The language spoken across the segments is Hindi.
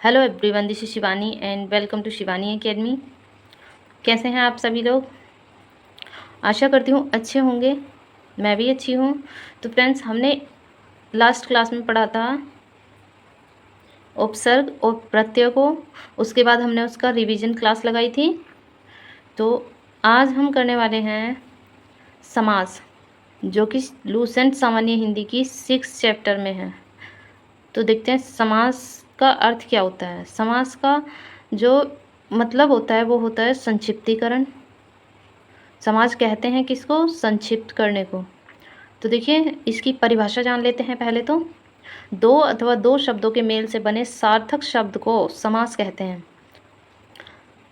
Hello everyone, this is Shivani and welcome to Shivani academy. कैसे हैं आप सभी लोग? आशा करती हूँ अच्छे होंगे। मैं भी अच्छी हूँ। तो फ्रेंड्स, हमने लास्ट क्लास में पढ़ा था उपसर्ग और प्रत्यय को। उसके बाद हमने उसका रिवीजन क्लास लगाई थी। तो आज हम करने वाले हैं समास, जो कि लूसेंट सामान्य हिंदी की 6 चैप्टर में है। तो देखते हैं समास का अर्थ क्या होता है। समास का जो मतलब होता है वो होता है संक्षिप्तीकरण। समास कहते हैं किसको? संक्षिप्त करने को। तो देखिए, इसकी परिभाषा जान लेते हैं पहले तो। दो अथवा दो शब्दों के मेल से बने सार्थक शब्द को समास कहते हैं।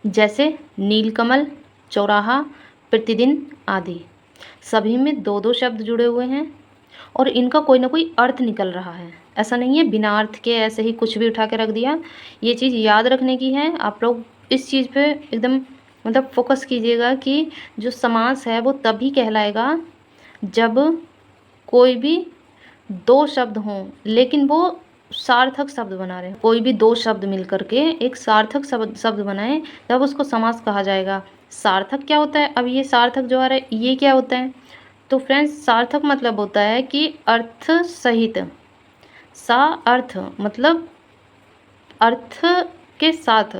जैसे नीलकमल, चौराहा, प्रतिदिन आदि। सभी में दो दो शब्द जुड़े हुए हैं और इनका कोई ना कोई अर्थ निकल रहा है। ऐसा नहीं है बिना अर्थ के ऐसे ही कुछ भी उठा के रख दिया। ये चीज़ याद रखने की है। आप लोग इस चीज़ पे एकदम मतलब फोकस कीजिएगा कि जो समास है वो तभी कहलाएगा जब कोई भी दो शब्द हों लेकिन वो सार्थक शब्द बना रहे हैं। कोई भी दो शब्द मिल करके एक सार्थक शब्द बनाए तब उसको समास कहा जाएगा। सार्थक क्या होता है? अब ये सार्थक जो आ रहा है ये क्या होता है? तो फ्रेंड्स, सार्थक मतलब होता है कि अर्थ सहित। सा अर्थ मतलब अर्थ के साथ।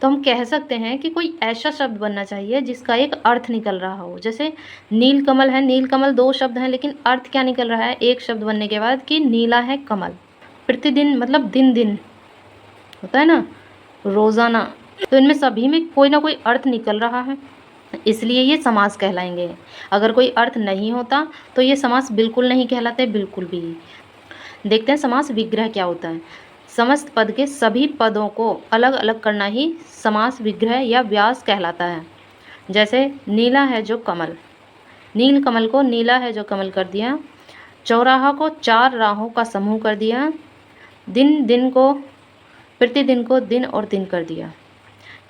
तो हम कह सकते हैं कि कोई ऐसा शब्द बनना चाहिए जिसका एक अर्थ निकल रहा हो। जैसे नीलकमल है, नीलकमल दो शब्द हैं लेकिन अर्थ क्या निकल रहा है एक शब्द बनने के बाद कि नीला है कमल। प्रतिदिन मतलब दिन दिन होता है ना, रोज़ाना। तो इनमें सभी में कोई ना कोई अर्थ निकल रहा है, इसलिए ये समास कहलाएंगे। अगर कोई अर्थ नहीं होता तो ये समास बिल्कुल नहीं कहलाते, बिल्कुल भी। देखते हैं समास विग्रह क्या होता है। समस्त पद के सभी पदों को अलग अलग करना ही समास विग्रह या व्यास कहलाता है। जैसे नीला है जो कमल, नील कमल को नीला है जो कमल कर दिया। चौराहा को चार राहों का समूह कर दिया। दिन दिन को प्रतिदिन को दिन और दिन कर दिया।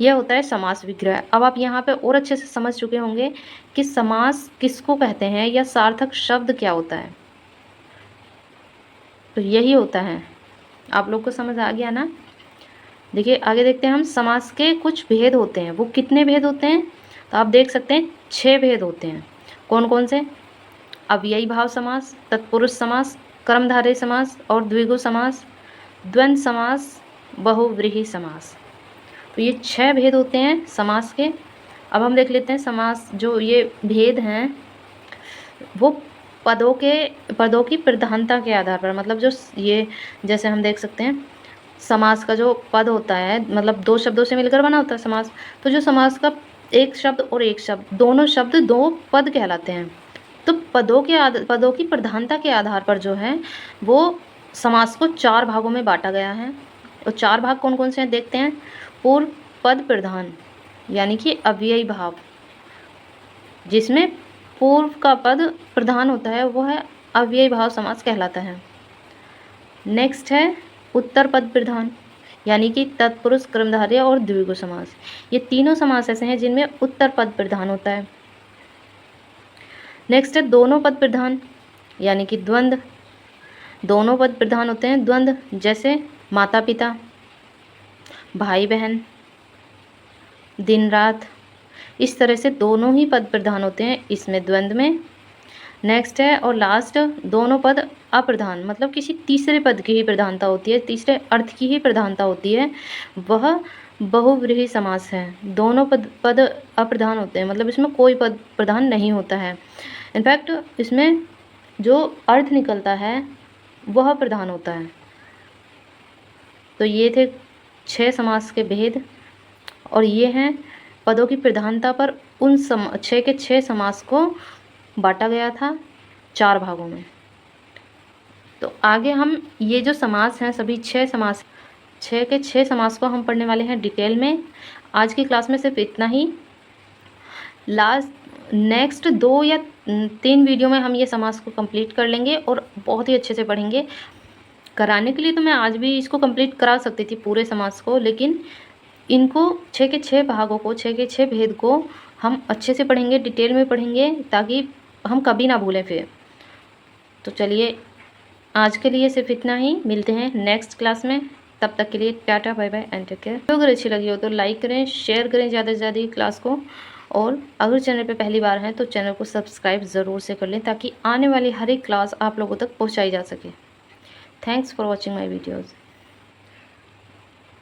यह होता है समास विग्रह। अब आप यहाँ पे और अच्छे से समझ चुके होंगे कि समास किसको कहते हैं या सार्थक शब्द क्या होता है। तो यही होता है। आप लोग को समझ आ गया ना? देखिए आगे देखते हैं हम। समास के कुछ भेद होते हैं। वो कितने भेद होते हैं? तो आप देख सकते हैं 6 भेद होते हैं। कौन कौन से? अव्ययी भाव समास, तत्पुरुष समास, कर्मधारय समास और द्विगु समास, द्वंद्व समास, बहुव्रीहि समास। तो ये 6 भेद होते हैं समास के। अब हम देख लेते हैं समास जो ये भेद हैं वो पदों की प्रधानता के आधार पर, मतलब जो ये जैसे हम देख सकते हैं समास का जो पद होता है मतलब दो शब्दों से मिलकर बना होता है समास। तो जो समास का एक शब्द और एक शब्द दोनों शब्द दो पद कहलाते हैं। तो पदों की प्रधानता के आधार पर जो है वो समास को 4 भागों में बांटा गया है। और 4 भाग कौन कौन से हैं देखते हैं। पूर्व पद प्रधान यानी कि अव्ययी भाव, जिसमें पूर्व का पद प्रधान होता है वो है अव्ययी भाव समास कहलाता है। नेक्स्ट है उत्तर पद प्रधान यानी कि तत्पुरुष, कर्मधारय और द्विगु समास। ये तीनों समास ऐसे हैं जिनमें उत्तर पद प्रधान होता है। नेक्स्ट है दोनों पद प्रधान यानी कि द्वंद्व। दोनों पद प्रधान होते हैं द्वंद्व, जैसे माता पिता, भाई बहन, दिन रात। इस तरह से दोनों ही पद प्रधान होते हैं इसमें द्वंद्व में। नेक्स्ट है और लास्ट दोनों पद अप्रधान, मतलब किसी तीसरे पद की ही प्रधानता होती है, तीसरे अर्थ की ही प्रधानता होती है, वह बहुव्रीहि समास है। दोनों पद अप्रधान होते हैं, मतलब इसमें कोई पद प्रधान नहीं होता है। इनफैक्ट इसमें जो अर्थ निकलता है वह प्रधान होता है। तो ये थे 6 समास के भेद और ये हैं पदों की प्रधानता पर उन 6 के 6 समास को बांटा गया था 4 भागों में। तो आगे हम ये जो समास हैं सभी 6 समास, 6 के 6 समास को हम पढ़ने वाले हैं डिटेल में। आज की क्लास में सिर्फ इतना ही। नेक्स्ट 2 या 3 वीडियो में हम ये समास को कंप्लीट कर लेंगे और बहुत ही अच्छे से पढ़ेंगे। कराने के लिए तो मैं आज भी इसको कंप्लीट करा सकती थी पूरे समास को, लेकिन इनको 6 के 6 भागों को, 6 के 6 भेद को हम अच्छे से पढ़ेंगे, डिटेल में पढ़ेंगे ताकि हम कभी ना भूलें फिर। तो चलिए आज के लिए सिर्फ इतना ही। मिलते हैं नेक्स्ट क्लास में। तब तक के लिए tata bye bye and take care. तो अगर अच्छी लगी हो तो लाइक करें, शेयर करें ज़्यादा से ज़्यादा क्लास को, और अगर चैनल पे पहली बार हैं तो चैनल को सब्सक्राइब ज़रूर से कर लें ताकि आने वाली हर एक क्लास आप लोगों तक पहुँचाई जा सके। Thanks for watching my videos.